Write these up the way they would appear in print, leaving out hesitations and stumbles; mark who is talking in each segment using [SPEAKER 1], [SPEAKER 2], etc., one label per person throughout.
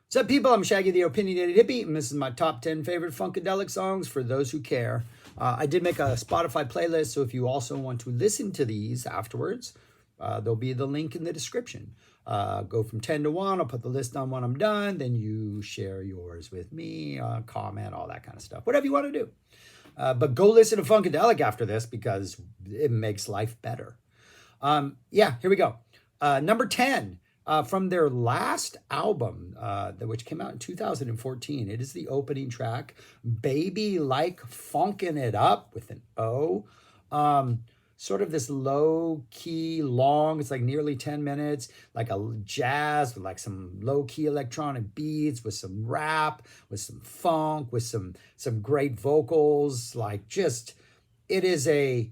[SPEAKER 1] What's up, people? I'm Shaggy the Opinionated Hippie, and this is my top 10 favorite Funkadelic songs for those who care. I did make a Spotify playlist, so if you also want to listen to these afterwards, there'll be the link in the description. Go from 10 to 1. I'll put the list on when I'm done. Then you share yours with me, comment, all that kind of stuff. Whatever you want to do. But go listen to Funkadelic after this because it makes life better. Yeah, here we go. Number 10. From their last album, which came out in 2014. It is the opening track, Baby Like Funkin' It Up with an O. Sort of this low key, long, it's like nearly 10 minutes, like a jazz with like some low key electronic beats, with some rap, with some funk, with some great vocals. Like just, it is a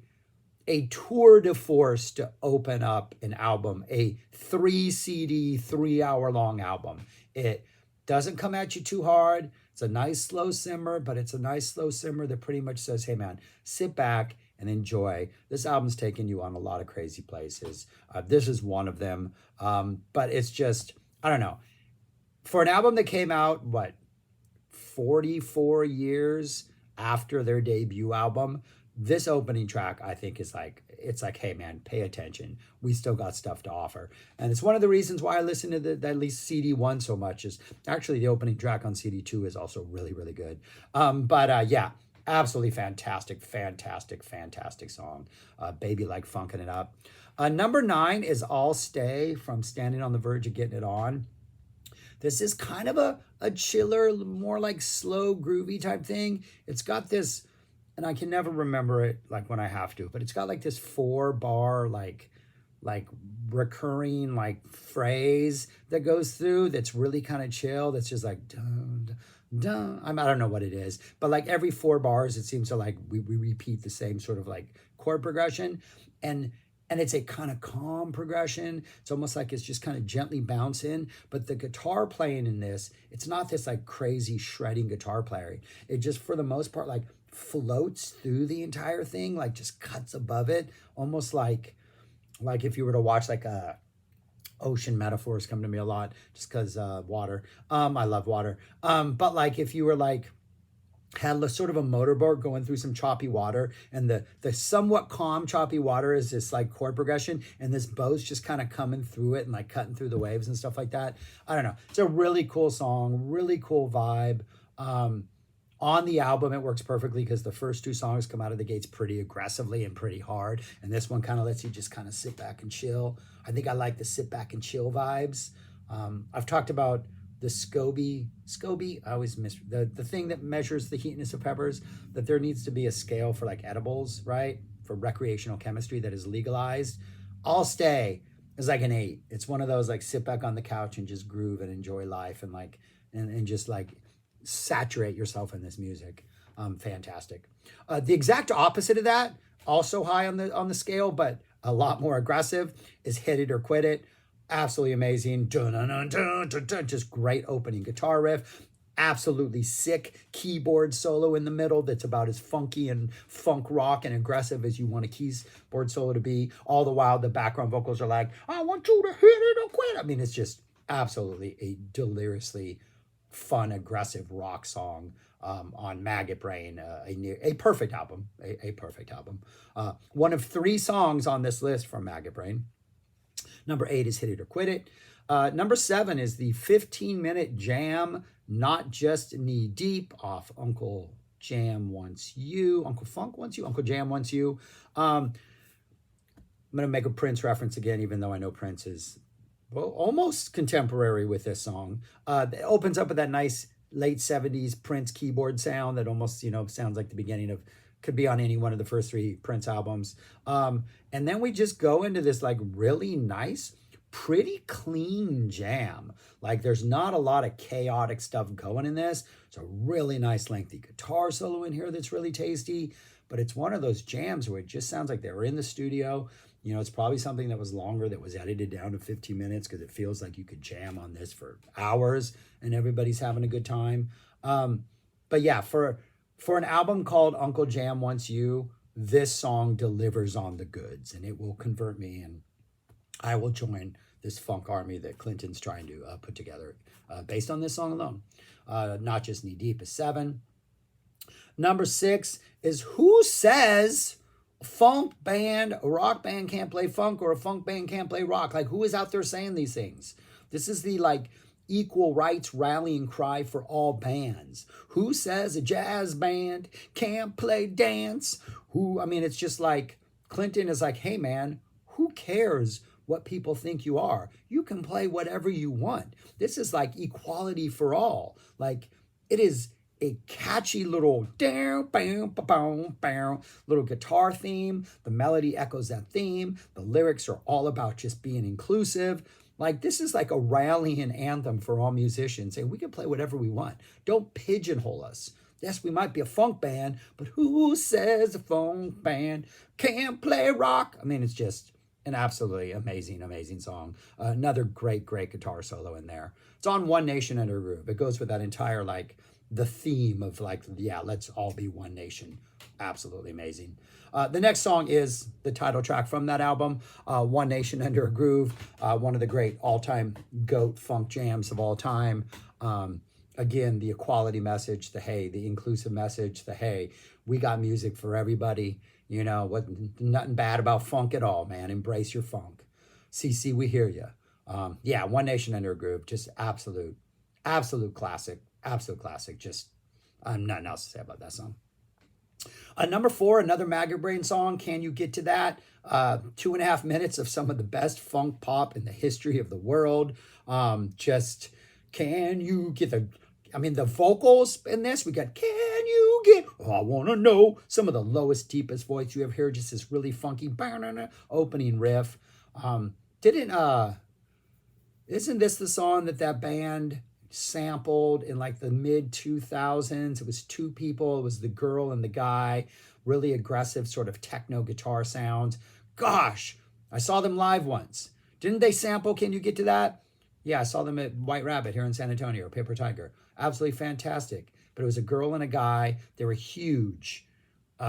[SPEAKER 1] tour de force to open up an album, a 3 CD, 3 hour long album. It doesn't come at you too hard. It's a nice slow simmer, but it's a nice slow simmer that pretty much says, hey man, sit back and enjoy. This album's taken you on a lot of crazy places. This is one of them. But it's just, I don't know. For an album that came out, 44 years after their debut album, this opening track, I think, is like, it's like, hey man, pay attention. We still got stuff to offer. And it's one of the reasons why I listen to at least CD1 so much, is actually the opening track on CD2 is also really, really good. Yeah, absolutely fantastic song. Baby Like Funkin' It Up. Number 9 is I'll Stay from Standing on the Verge of Getting It On. This is kind of a chiller, more like slow, groovy type thing. It's got this, and I can never remember it like when I have to, but it's got like this 4-bar like recurring like phrase that goes through that's really kind of chill. That's just like dun, dun. I don't know what it is, but like every 4 bars, it seems to like we repeat the same sort of like chord progression, and it's a kind of calm progression. It's almost like it's just kind of gently bouncing. But the guitar playing in this, it's not this like crazy shredding guitar player. It just, for the most part, like floats through the entire thing, like just cuts above it, almost like if you were to watch like a ocean metaphors come to me a lot just because water. I love water. But like if you were like had a sort of a motorboat going through some choppy water, and the somewhat calm choppy water is this like chord progression, and this boat's just kind of coming through it and like cutting through the waves and stuff like that. I don't know. It's a really cool song, really cool vibe. On the album, it works perfectly because the first 2 songs come out of the gates pretty aggressively and pretty hard, and this one kind of lets you just kind of sit back and chill. I think I like the sit back and chill vibes. I've talked about the SCOBY, I always miss the thing that measures the heatness of peppers, that there needs to be a scale for like edibles, right? For recreational chemistry that is legalized. I'll Stay is like an 8. It's one of those like sit back on the couch and just groove and enjoy life and like, and just like saturate yourself in this music. Fantastic. The exact opposite of that, also high on the scale, but a lot more aggressive, is Hit It or Quit It. Absolutely amazing. Dun, dun, dun, dun, dun, dun. Just great opening guitar riff. Absolutely sick keyboard solo in the middle that's about as funky and funk rock and aggressive as you want a keyboard solo to be. All the while, the background vocals are like, I want you to hit it or quit. I mean, it's just absolutely a deliriously fun, aggressive rock song on Maggot Brain. A perfect album. A perfect album. One of 3 songs on this list from Maggot Brain. Number 8 is Hit It or Quit It. Number 7 is the 15-minute jam, Not Just Knee Deep, off Uncle Jam Wants You. Uncle Funk Wants You. Uncle Jam Wants You. I'm going to make a Prince reference again, even though I know Prince is, well, almost contemporary with this song. It opens up with that nice late 70s Prince keyboard sound that almost, sounds like the beginning of, could be on any one of the first 3 Prince albums. And then we just go into this like really nice, pretty clean jam. Like there's not a lot of chaotic stuff going in this. It's a really nice lengthy guitar solo in here that's really tasty, but it's one of those jams where it just sounds like they were in the studio. It's probably something that was longer, that was edited down to 15 minutes because it feels like you could jam on this for hours and everybody's having a good time. But yeah, for an album called Uncle Jam Wants You, this song delivers on the goods, and it will convert me. And I will join this funk army that Clinton's trying to put together based on this song alone. Not just Knee Deep is 7. Number 6 is Who Says a Funk Band, a rock band can't play funk, or a funk band can't play rock? Like, who is out there saying these things? This is the like equal rights rallying cry for all bands. Who says a jazz band can't play dance? I mean, it's just like Clinton is like, hey man, who cares what people think you are? You can play whatever you want. This is like equality for all. Like, it is a catchy little little guitar theme. The melody echoes that theme. The lyrics are all about just being inclusive. Like, this is like a rallying anthem for all musicians, saying we can play whatever we want. Don't pigeonhole us. Yes, we might be a funk band, but who says a funk band can't play rock? I mean, it's just an absolutely amazing, amazing song. Another great, great guitar solo in there. It's on One Nation Under a Groove. It goes with that entire, like, the theme of, like, yeah, let's all be one nation. Absolutely amazing. The next song is the title track from that album, One Nation Under a Groove, one of the great all-time GOAT funk jams of all time. Again, the equality message, the hey, the inclusive message, the hey, we got music for everybody. You know, nothing bad about funk at all, man. Embrace your funk. CC, we hear you. Yeah, One Nation Under a Groove, just absolute classic. Absolute classic. Just nothing else to say about that song. Number 4, another Maggot Brain song. Can you get to that? 2.5 minutes of some of the best funk pop in the history of the world. Just can you get the vocals in this? We got can you get? Oh, I want to know. Some of the lowest, deepest voice you ever hear. Just this really funky opening riff. Isn't this the song that band sampled in like the mid 2000s? It was 2 people. It was the girl and the guy. Really aggressive sort of techno guitar sounds. Gosh, I saw them live once. Didn't they sample Can You Get to That? Yeah, I saw them at White Rabbit here in San Antonio, Paper Tiger. Absolutely fantastic. But it was a girl and a guy. They were huge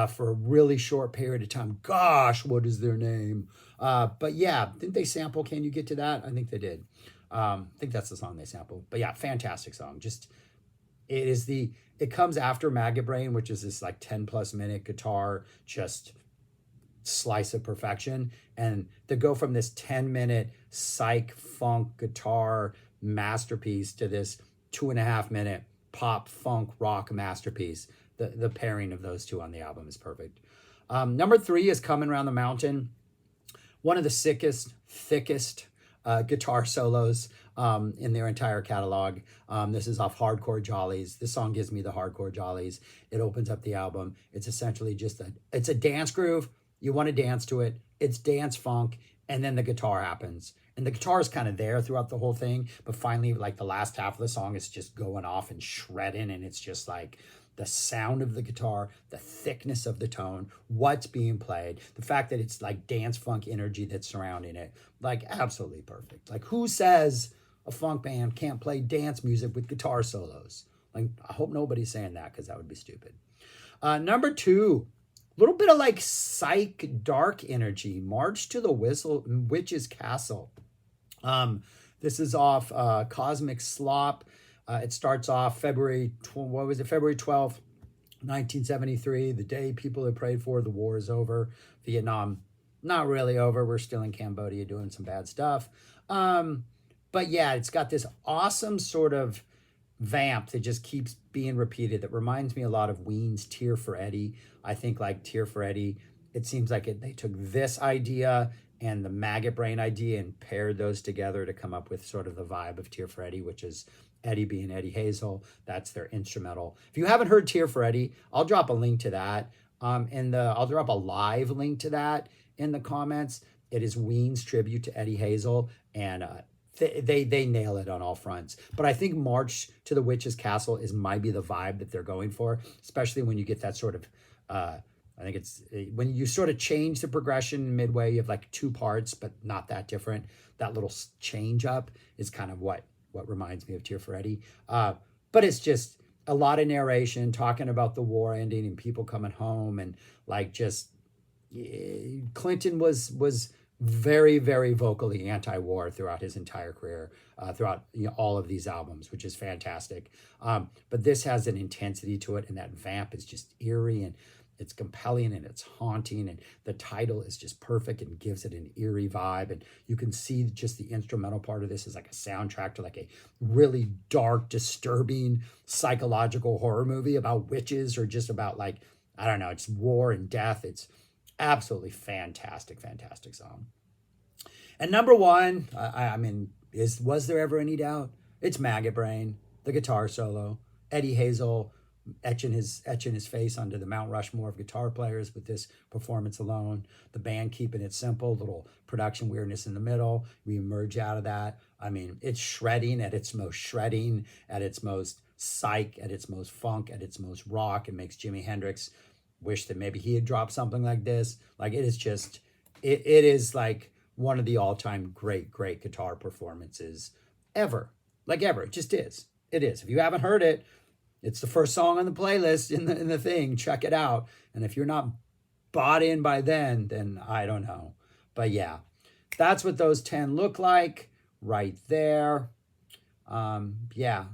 [SPEAKER 1] for a really short period of time. Gosh, what is their name? But yeah, didn't they sample Can You Get to That? I think they did. I think that's the song they sampled. But yeah, fantastic song. Just, it comes after Maggot Brain, which is this like 10+ minute guitar, just slice of perfection. And to go from this 10-minute psych funk guitar masterpiece to this 2.5 minute pop funk rock masterpiece, the pairing of those two on the album is perfect. Number 3 is Coming Round the Mountain. One of the sickest, thickest guitar solos in their entire catalog. This is off Hardcore Jollies. This song gives me the Hardcore Jollies. It opens up the album. It's essentially just it's a dance groove. You want to dance to it. It's dance funk, and then the guitar happens. And the guitar is kind of there throughout the whole thing, but finally, like the last half of the song is just going off and shredding, and it's just like the sound of the guitar, the thickness of the tone, what's being played, the fact that it's like dance funk energy that's surrounding it, like absolutely perfect. Like, who says a funk band can't play dance music with guitar solos? Like, I hope nobody's saying that, because that would be stupid. Number 2, a little bit of like psych dark energy, March to the Witch's Castle. This is off Cosmic Slop. It starts off February 12th, 1973, the day people had prayed for. The war is over. Vietnam, not really over. We're still in Cambodia doing some bad stuff. But yeah, it's got this awesome sort of vamp that just keeps being repeated. That reminds me a lot of Ween's Tear for Eddie. I think like Tear for Eddie, it seems like they took this idea and the Maggot Brain idea and paired those together to come up with sort of the vibe of Tear for Eddie, which is Eddie being Eddie Hazel. That's their instrumental. If you haven't heard Tear for Eddie, I'll drop a link to that. I'll drop a live link to that in the comments. It is Ween's tribute to Eddie Hazel, and they nail it on all fronts. But I think March to the Witch's Castle might be the vibe that they're going for, especially when you get that sort of I think it's when you sort of change the progression midway. You have like 2 parts, but not that different. That little change up is kind of what reminds me of Tear for Eddie. But it's just a lot of narration talking about the war ending and people coming home, and like just Clinton was very, very vocally anti-war throughout his entire career, throughout all of these albums, which is fantastic. But this has an intensity to it, and that vamp is just eerie and it's compelling and it's haunting, and the title is just perfect and gives it an eerie vibe. And you can see just the instrumental part of this is like a soundtrack to like a really dark, disturbing psychological horror movie about witches or just about like, I don't know, it's war and death. It's absolutely fantastic, fantastic song. And number one, I mean, was there ever any doubt? It's Maggot Brain, the guitar solo, Eddie Hazel etching his face onto the Mount Rushmore of guitar players with this performance alone. The band keeping it simple, little production weirdness in the middle. We emerge out of that. I mean, it's shredding at its most shredding, at its most psych, at its most funk, at its most rock. It makes Jimi Hendrix wish that maybe he had dropped something like this. Like it is just, it is like one of the all-time great guitar performances ever. Like ever. It just is. It is. If you haven't heard it, it's the first song on the playlist in the thing. Check it out. And if you're not bought in by then I don't know. But yeah, that's what those 10 look like right there. Yeah,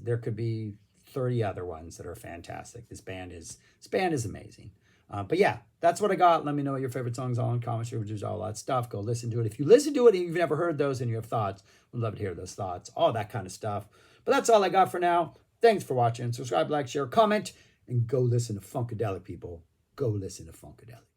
[SPEAKER 1] there could be 30 other ones that are fantastic. This band is amazing. But yeah, that's what I got. Let me know what your favorite songs are, comments, reviews, all that stuff. Go listen to it. If you listen to it and you've never heard those and you have thoughts, we'd love to hear those thoughts, all that kind of stuff. But that's all I got for now. Thanks for watching. Subscribe, like, share, comment, and go listen to Funkadelic, people. Go listen to Funkadelic.